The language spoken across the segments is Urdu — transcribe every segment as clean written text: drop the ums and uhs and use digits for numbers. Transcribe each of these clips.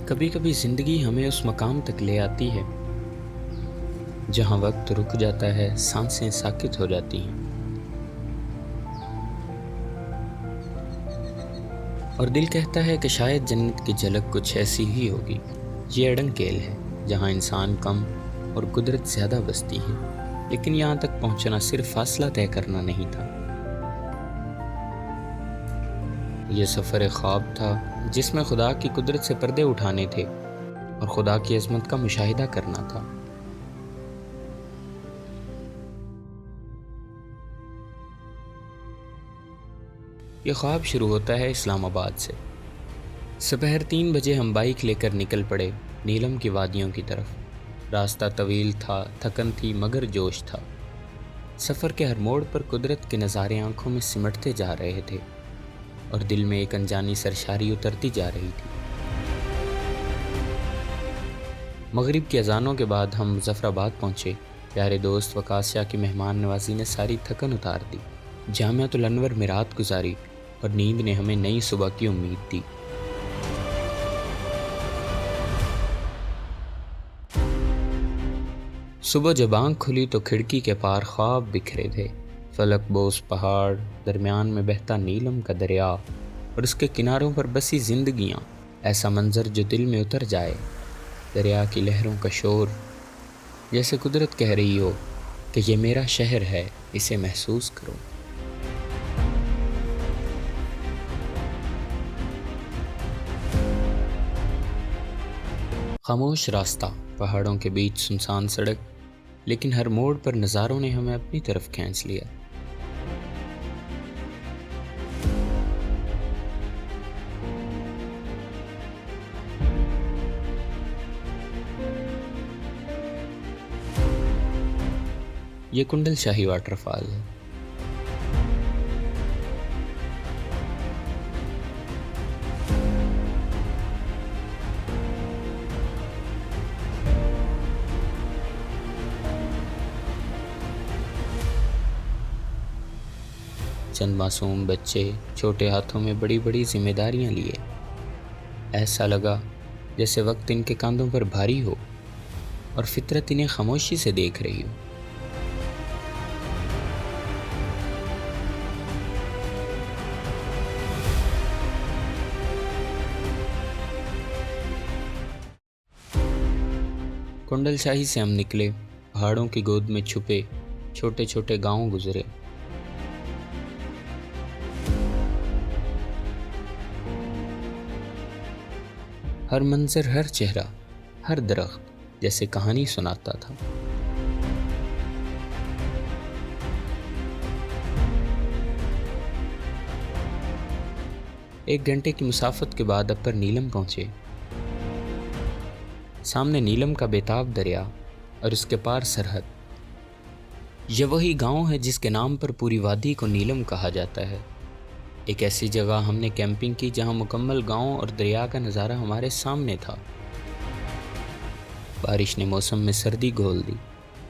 کبھی کبھی زندگی ہمیں اس مقام تک لے آتی ہے جہاں وقت رک جاتا ہے، سانسیں ساکت ہو جاتی ہیں اور دل کہتا ہے کہ شاید جنت کی جھلک کچھ ایسی ہی ہوگی۔ یہ ایڈن کیل ہے جہاں انسان کم اور قدرت زیادہ بستی ہے، لیکن یہاں تک پہنچنا صرف فاصلہ طے کرنا نہیں تھا، یہ سفر خواب تھا جس میں خدا کی قدرت سے پردے اٹھانے تھے اور خدا کی عظمت کا مشاہدہ کرنا تھا۔ یہ خواب شروع ہوتا ہے اسلام آباد سے۔ سپہر 3 بجے ہم بائک لے کر نکل پڑے نیلم کی وادیوں کی طرف۔ راستہ طویل تھا، تھکن تھی مگر جوش تھا۔ سفر کے ہر موڑ پر قدرت کے نظارے آنکھوں میں سمٹتے جا رہے تھے اور دل میں ایک انجانی سرشاری اترتی جا رہی تھی۔ مغرب کی اذانوں کے بعد ہم مظفر آباد پہنچے۔ پیارے دوست وقاص شاہ کی مہمان نوازی نے ساری تھکن اتار دی۔ جامعۃ الانور میں رات گزاری اور نیند نے ہمیں نئی صبح کی امید دی۔ صبح جب آنکھ کھلی تو کھڑکی کے پار خواب بکھرے تھے، فلک بوس پہاڑ، درمیان میں بہتا نیلم کا دریا اور اس کے کناروں پر بسی زندگیاں، ایسا منظر جو دل میں اتر جائے۔ دریا کی لہروں کا شور، جیسے قدرت کہہ رہی ہو کہ یہ میرا شہر ہے، اسے محسوس کرو۔ خاموش راستہ، پہاڑوں کے بیچ سنسان سڑک، لیکن ہر موڑ پر نظاروں نے ہمیں اپنی طرف کھینچ لیا۔ یہ کنڈل شاہی واٹر فال ہے۔ چند معصوم بچے چھوٹے ہاتھوں میں بڑی بڑی ذمہ داریاں لیے، ایسا لگا جیسے وقت ان کے کاندھوں پر بھاری ہو اور فطرت انہیں خاموشی سے دیکھ رہی ہو۔ کنڈل شاہی سے ہم نکلے، پہاڑوں کی گود میں چھپے چھوٹے چھوٹے گاؤں گزرے۔ ہر منظر، ہر چہرہ، ہر درخت جیسے کہانی سناتا تھا۔ ایک گھنٹے کی مسافت کے بعد اپر نیلم پہنچے۔ سامنے نیلم کا بیتاب دریا اور اس کے پار سرحد۔ یہ وہی گاؤں ہے جس کے نام پر پوری وادی کو نیلم کہا جاتا ہے۔ ایک ایسی جگہ ہم نے کیمپنگ کی جہاں مکمل گاؤں اور دریا کا نظارہ ہمارے سامنے تھا۔ بارش نے موسم میں سردی گھول دی،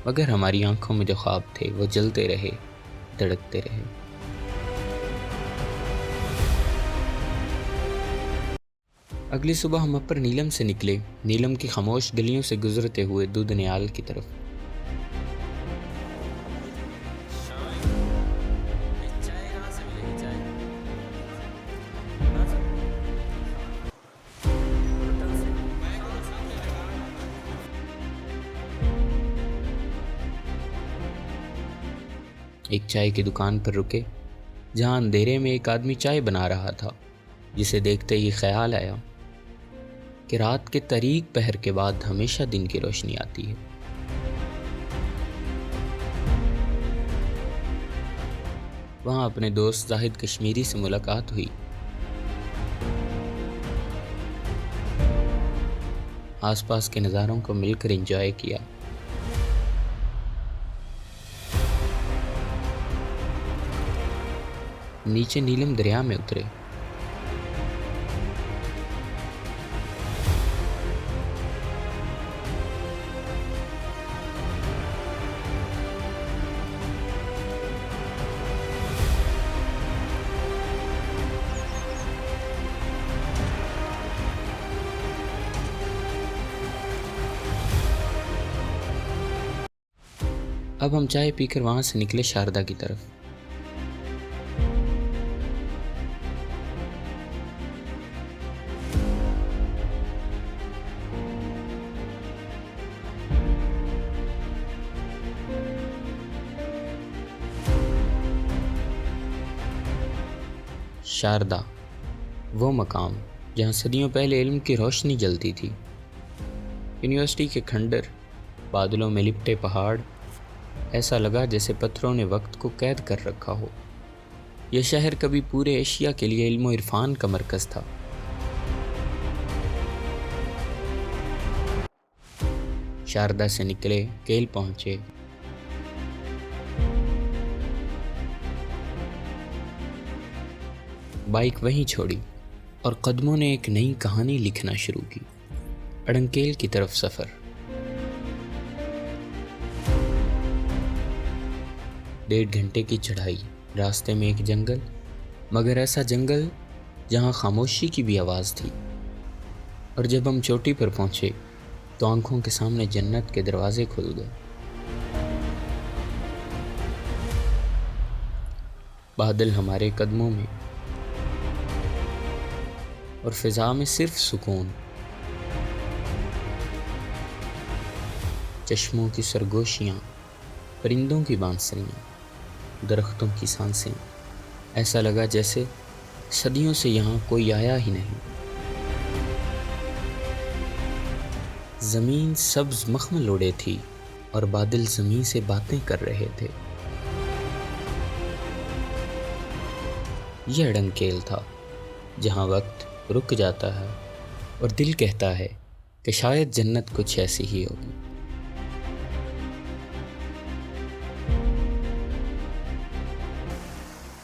مگر ہماری آنکھوں میں جو خواب تھے وہ جلتے رہے، دھڑکتے رہے۔ اگلی صبح ہم اپر نیلم سے نکلے، نیلم کی خاموش گلیوں سے گزرتے ہوئے دودھنیال کی طرف۔ ایک چائے کی دکان پر رکے جہاں اندھیرے میں ایک آدمی چائے بنا رہا تھا، جسے دیکھتے ہی خیال آیا کہ رات کے تاریک پہر کے بعد ہمیشہ دن کی روشنی آتی ہے۔ وہاں اپنے دوست زاہد کشمیری سے ملاقات ہوئی۔ آس پاس کے نظاروں کو مل کر انجوائے کیا۔ نیچے نیلم دریا میں اترے۔ اب ہم چائے پی کر وہاں سے نکلے شاردا کی طرف۔ شاردا، وہ مقام جہاں صدیوں پہلے علم کی روشنی جلتی تھی۔ یونیورسٹی کے کھنڈر، بادلوں میں لپٹے پہاڑ، ایسا لگا جیسے پتھروں نے وقت کو قید کر رکھا ہو۔ یہ شہر کبھی پورے ایشیا کے لیے علم و عرفان کا مرکز تھا۔ شاردا سے نکلے، کیل پہنچے۔ بائک وہیں چھوڑی اور قدموں نے ایک نئی کہانی لکھنا شروع کی۔ اڑنکیل کی طرف سفر۔ 1.5 گھنٹے کی چڑھائی، راستے میں ایک جنگل، مگر ایسا جنگل جہاں خاموشی کی بھی آواز تھی۔ اور جب ہم چوٹی پر پہنچے تو آنکھوں کے سامنے جنت کے دروازے کھل گئے۔ بادل ہمارے قدموں میں اور فضا میں صرف سکون۔ چشموں کی سرگوشیاں، پرندوں کی بانسریاں، درختوں کی سانسیں، ایسا لگا جیسے صدیوں سے یہاں کوئی آیا ہی نہیں۔ زمین سبز مخمل اڑے تھی اور بادل زمین سے باتیں کر رہے تھے۔ یہ اڑنکیل تھا جہاں وقت رک جاتا ہے اور دل کہتا ہے کہ شاید جنت کچھ ایسی ہی ہوگی۔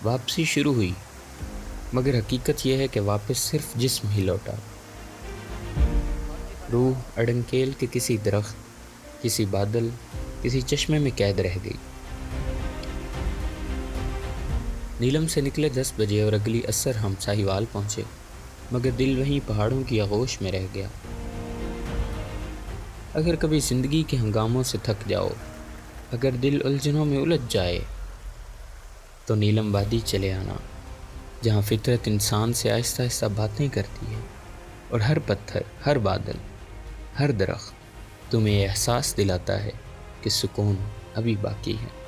واپسی شروع ہوئی، مگر حقیقت یہ ہے کہ واپس صرف جسم ہی لوٹا۔ روح اڑنکیل کے کسی درخت، کسی بادل، کسی چشمے میں قید رہ گئی۔ نیلم سے نکلے 10 بجے اور اگلی عصر ہم ساہیوال پہنچے، مگر دل وہیں پہاڑوں کی آغوش میں رہ گیا۔ اگر کبھی زندگی کے ہنگاموں سے تھک جاؤ، اگر دل الجھنوں میں الجھ جائے، تو نیلم وادی چلے آنا، جہاں فطرت انسان سے آہستہ آہستہ باتیں کرتی ہے، اور ہر پتھر، ہر بادل، ہر درخت تمہیں احساس دلاتا ہے کہ سکون ابھی باقی ہے۔